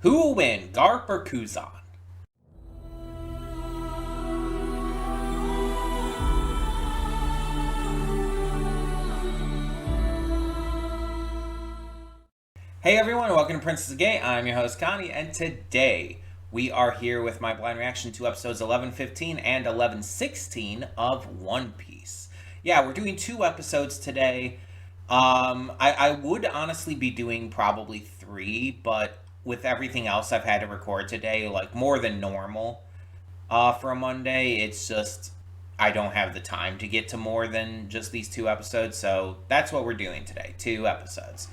Who will win, Garp or Kuzan? Hey everyone, welcome to Princess Gay. I'm your host Connie, and today we are here with my blind reaction to episodes 1115 and 1116 of One Piece. Yeah, we're doing 2 episodes today. I would honestly be doing probably 3, but with everything else I've had to record today, like more than normal, for a Monday, it's just I don't have the time to get to more than just these 2 episodes, so that's what we're doing today, 2 episodes.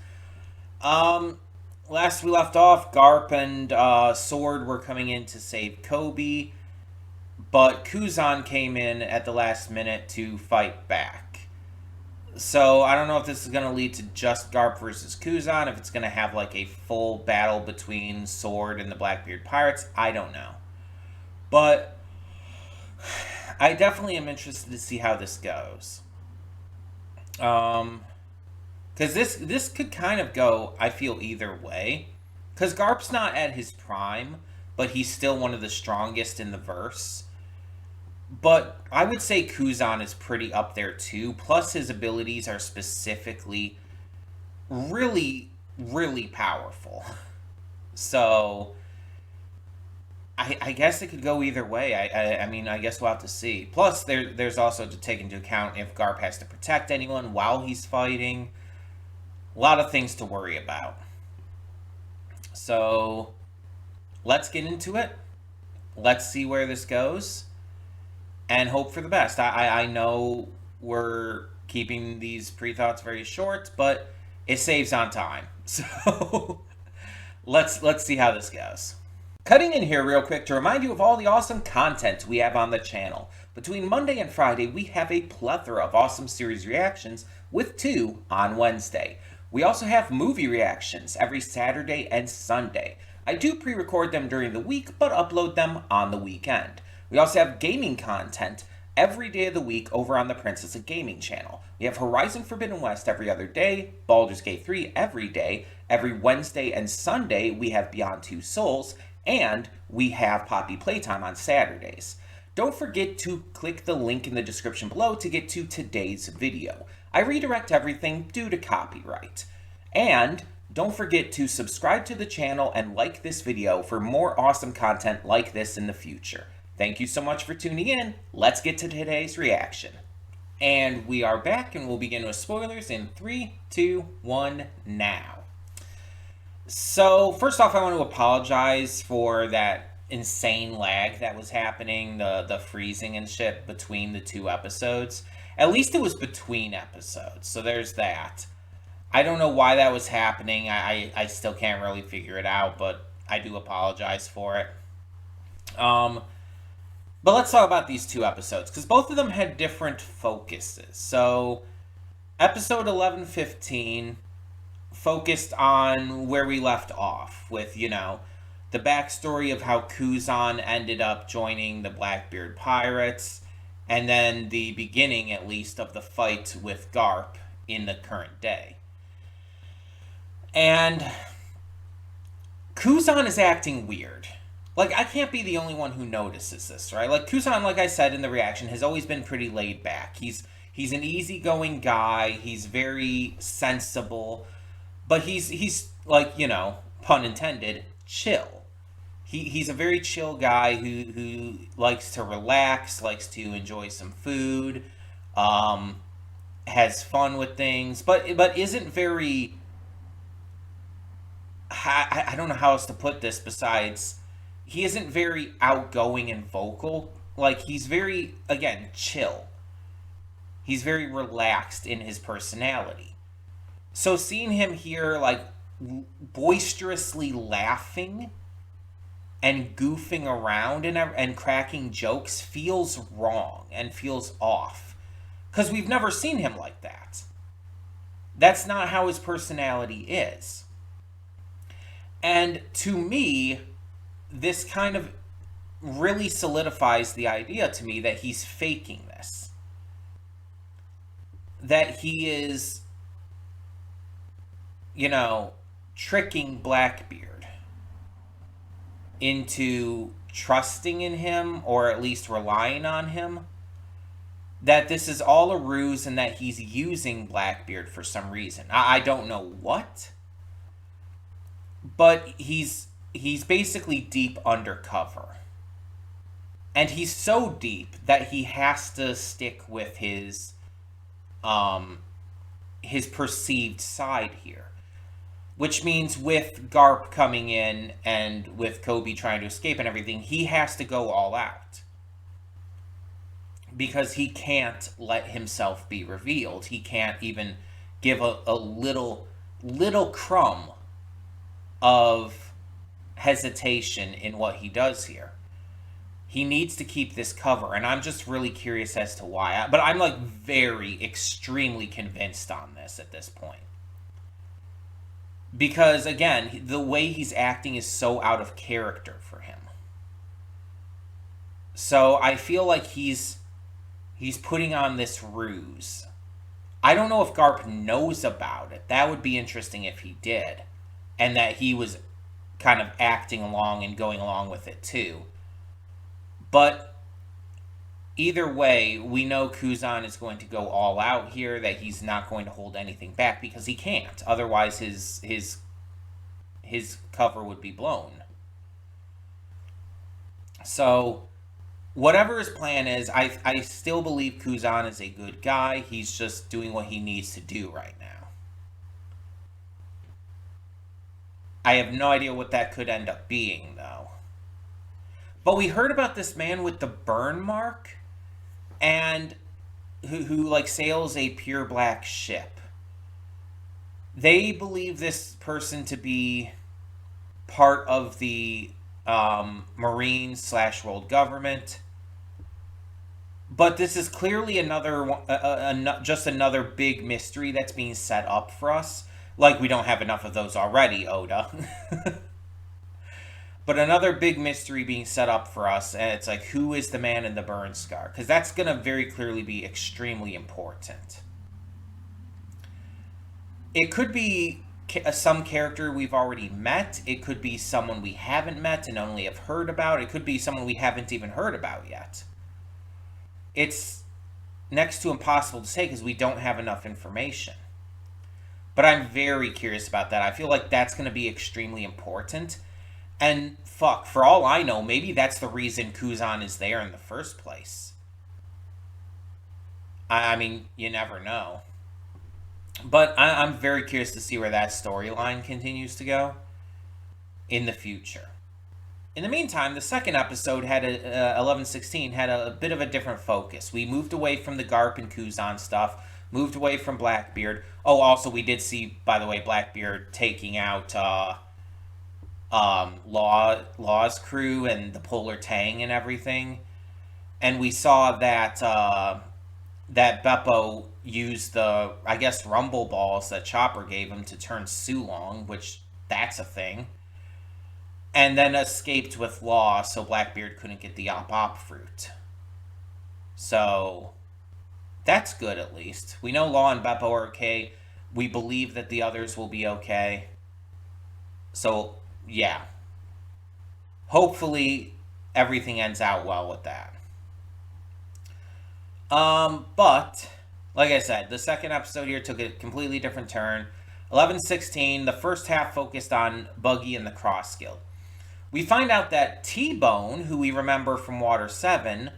Um, Last we left off, Garp and Sword were coming in to save Kobe, but Kuzan came in at the last minute to fight back. So I don't know if this is going to lead to just Garp versus Kuzan, if it's going to have like a full battle between Sword and the Blackbeard Pirates. I don't know. But I definitely am interested to see how this goes. Because this could kind of go, I feel, either way. Because Garp's not at his prime, but he's still one of the strongest in the verse. But I would say Kuzan is pretty up there too. Plus his abilities are specifically really, really powerful. So I guess it could go either way. I mean, I guess we'll have to see. Plus there's also to take into account if Garp has to protect anyone while he's fighting. A lot of things to worry about. So let's get into it. Let's see where this goes and hope for the best. I know we're keeping these pre-thoughts very short, but it saves on time. So let's see how this goes. Cutting in here real quick to remind you of all the awesome content we have on the channel. Between Monday and Friday, we have a plethora of awesome series reactions with 2 on Wednesday. We also have movie reactions every Saturday and Sunday. I do pre-record them during the week, but upload them on the weekend. We also have gaming content every day of the week over on the Princess of Gaming channel. We have Horizon Forbidden West every other day, Baldur's Gate 3 every day. Every Wednesday and Sunday, we have Beyond Two Souls, and we have Poppy Playtime on Saturdays. Don't forget to click the link in the description below to get to today's video. I redirect everything due to copyright. And don't forget to subscribe to the channel and like this video for more awesome content like this in the future. Thank you so much for tuning in. Let's get to today's reaction. And we are back, and we'll begin with spoilers in 3, 2, 1, now. So first off, I want to apologize for that insane lag that was happening, the freezing and shit between the 2 episodes. At least it was between episodes, so there's that. I don't know why that was happening. I still can't really figure it out, but I do apologize for it. But let's talk about these 2 episodes, because both of them had different focuses. So episode 1115 focused on where we left off with, the backstory of how Kuzan ended up joining the Blackbeard Pirates, and then the beginning, at least, of the fight with Garp in the current day. And Kuzan is acting weird. Like, I can't be the only one who notices this, right? Like, Kuzan, like I said in the reaction, has always been pretty laid back. He's an easygoing guy. He's very sensible. But he's like, pun intended, chill. He's a very chill guy who likes to relax, likes to enjoy some food, has fun with things, but isn't very... I don't know how else to put this besides... He isn't very outgoing and vocal. Like, he's very, again, chill. He's very relaxed in his personality. So seeing him here, like, boisterously laughing and goofing around and cracking jokes feels wrong and feels off. Because we've never seen him like that. That's not how his personality is. And to me, this kind of really solidifies the idea to me that he's faking this. That he is, tricking Blackbeard. into trusting in him, or at least relying on him, that this is all a ruse and that he's using Blackbeard for some reason. I don't know what, but he's basically deep undercover. And he's so deep that he has to stick with his perceived side here. Which means with Garp coming in and with Kobe trying to escape and everything, he has to go all out. Because he can't let himself be revealed. He can't even give a little crumb of hesitation in what he does here. He needs to keep this cover, and I'm just really curious as to why. But I'm like very, extremely convinced on this at this point. Because, again, the way he's acting is so out of character for him. So I feel like he's putting on this ruse. I don't know if Garp knows about it. That would be interesting if he did. And that he was kind of acting along and going along with it too. But either way, we know Kuzan is going to go all out here, that he's not going to hold anything back because he can't. Otherwise his cover would be blown. So whatever his plan is, I still believe Kuzan is a good guy. He's just doing what he needs to do right now. I have no idea what that could end up being, though. But we heard about this man with the burn mark, and who like sails a pure black ship. They believe this person to be part of the Marines / world government. But this is clearly just another big mystery that's being set up for us. Like we don't have enough of those already, Oda. But another big mystery being set up for us, and it's like, who is the man in the burn scar? Because that's going to very clearly be extremely important. It could be some character we've already met. It could be someone we haven't met and only have heard about. It could be someone we haven't even heard about yet. It's next to impossible to say because we don't have enough information. But I'm very curious about that. I feel like that's going to be extremely important. And fuck, for all I know, maybe that's the reason Kuzan is there in the first place. I mean, you never know. But I'm very curious to see where that storyline continues to go in the future. In the meantime, the second episode had 1116 had a bit of a different focus. We moved away from the Garp and Kuzan stuff, moved away from Blackbeard. Oh, also we did see, by the way, Blackbeard taking out Law's crew and the Polar Tang and everything, and we saw that that Beppo used the, I guess, rumble balls that Chopper gave him to turn Sulong, which that's a thing, and then escaped with Law so Blackbeard couldn't get the Op fruit. So that's good. At least we know Law and Beppo are okay. We believe that the others will be okay. So yeah, hopefully everything ends out well with that. But like I said, the second episode here took a completely different turn. 1116, the first half focused on Buggy and the Cross Guild. We find out that T-Bone, who we remember from Water 7,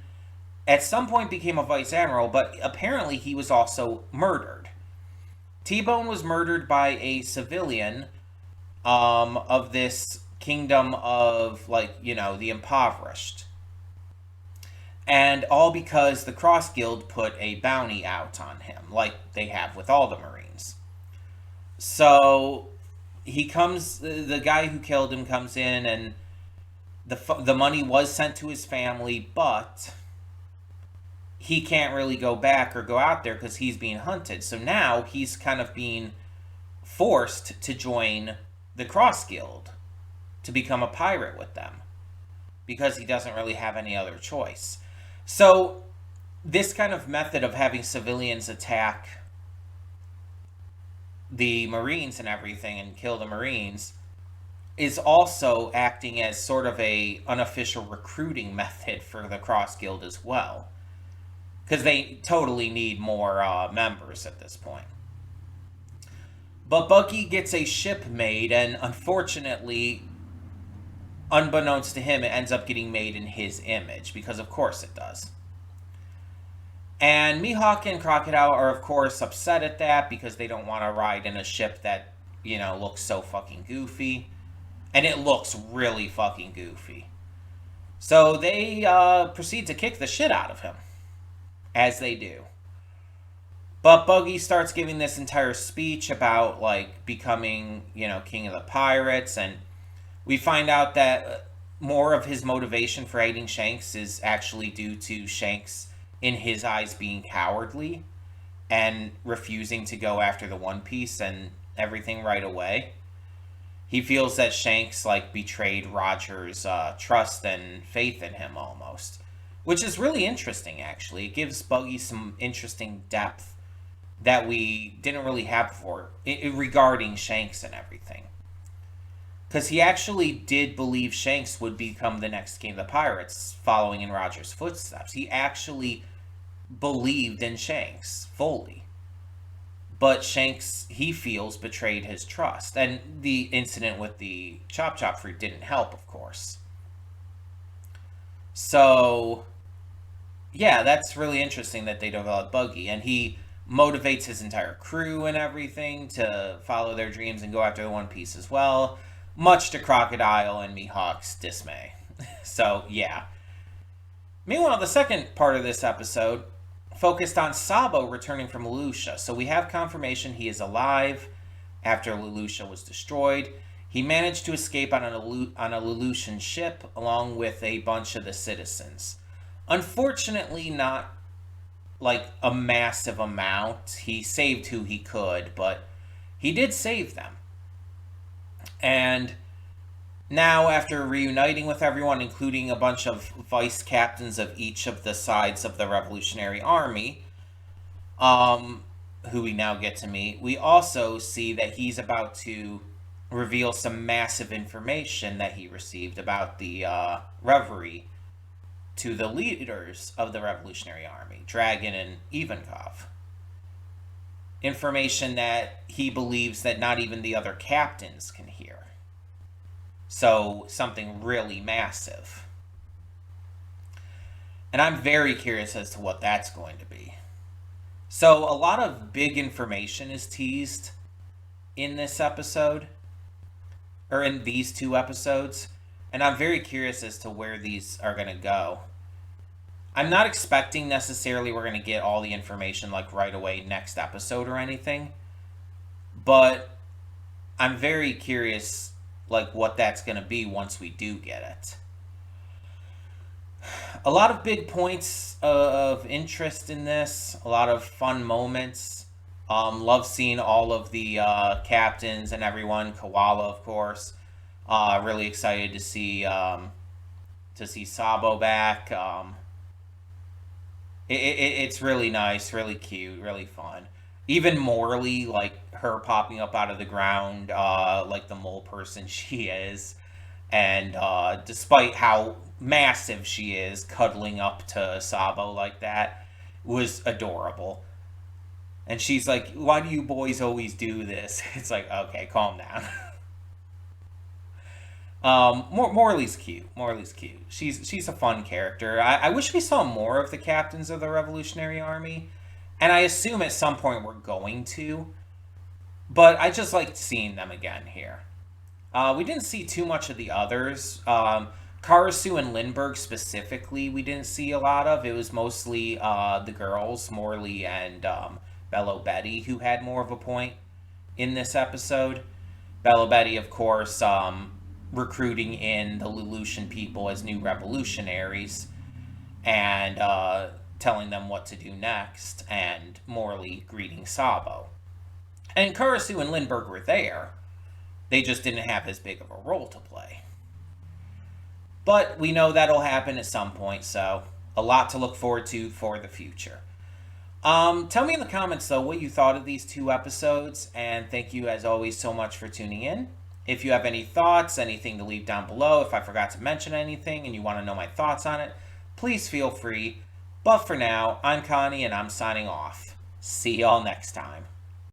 at some point became a vice admiral, but apparently he was also murdered. T-Bone was murdered by a civilian of this kingdom of, like, you know, the impoverished. And all because the Cross Guild put a bounty out on him, like they have with all the Marines. So he comes, the guy who killed him comes in, and the money was sent to his family, but he can't really go back or go out there because he's being hunted. So now he's kind of being forced to join the Cross Guild to become a pirate with them because he doesn't really have any other choice. So this kind of method of having civilians attack the Marines and everything and kill the Marines is also acting as sort of a unofficial recruiting method for the Cross Guild as well, because they totally need more members at this point. But Buggy gets a ship made, and unfortunately, unbeknownst to him, it ends up getting made in his image, because of course it does. And Mihawk and Crocodile are, of course, upset at that because they don't want to ride in a ship that, looks so fucking goofy. And it looks really fucking goofy. So they proceed to kick the shit out of him, as they do. But Buggy starts giving this entire speech about, like, becoming, king of the pirates, and we find out that more of his motivation for hating Shanks is actually due to Shanks, in his eyes, being cowardly and refusing to go after the One Piece and everything right away. He feels that Shanks, like, betrayed Roger's trust and faith in him almost, which is really interesting, actually. It gives Buggy some interesting depth that we didn't really have before regarding Shanks and everything. Because he actually did believe Shanks would become the next king of the pirates, following in Roger's footsteps. He actually believed in Shanks fully. But Shanks, he feels, betrayed his trust. And the incident with the Chop Chop fruit didn't help, of course. So, yeah, that's really interesting that they developed Buggy. And he motivates his entire crew and everything to follow their dreams and go after the One Piece as well, much to Crocodile and Mihawk's dismay. So, yeah. Meanwhile, the second part of this episode focused on Sabo returning from Lelouch. So we have confirmation he is alive after Lelouch was destroyed. He managed to escape on a Lelouchian ship along with a bunch of the citizens. Unfortunately, not like a massive amount. He saved who he could, but he did save them. And now, after reuniting with everyone, including a bunch of vice captains of each of the sides of the Revolutionary Army, who we now get to meet, we also see that he's about to reveal some massive information that he received about the Reverie to the leaders of the Revolutionary Army, Dragon and Ivankov. Information that he believes that not even the other captains can hear. So, something really massive. And I'm very curious as to what that's going to be. So, a lot of big information is teased in this episode, or in these two episodes, and I'm very curious as to where these are going to go. I'm not expecting necessarily we're going to get all the information like right away next episode or anything, but I'm very curious like what that's going to be once we do get it. A lot of big points of interest in this, a lot of fun moments. Love seeing all of the captains and everyone. Koala, of course. Really excited to see Sabo back. It's really nice, really cute, really fun. Even Morley, like her popping up out of the ground, like the mole person she is, and despite how massive she is, cuddling up to Sabo like that was adorable. And she's like, "Why do you boys always do this?" It's like, okay, calm down. Morley's cute. Morley's cute. She's a fun character. I wish we saw more of the captains of the Revolutionary Army, and I assume at some point we're going to. But I just liked seeing them again here. We didn't see too much of the others. Karasu and Lindbergh specifically, we didn't see a lot of. It was mostly the girls, Morley and Bello Betty, who had more of a point in this episode. Bello Betty, of course, recruiting in the Lelouchian people as new revolutionaries and telling them what to do next, and Morley greeting Sabo. And Karasu and Lindbergh were there. They just didn't have as big of a role to play. But we know that'll happen at some point, so a lot to look forward to for the future. Tell me in the comments, though, what you thought of these two episodes, and thank you, as always, so much for tuning in. If you have any thoughts, anything to leave down below, if I forgot to mention anything and you want to know my thoughts on it, please feel free. But for now, I'm Connie and I'm signing off. See y'all next time.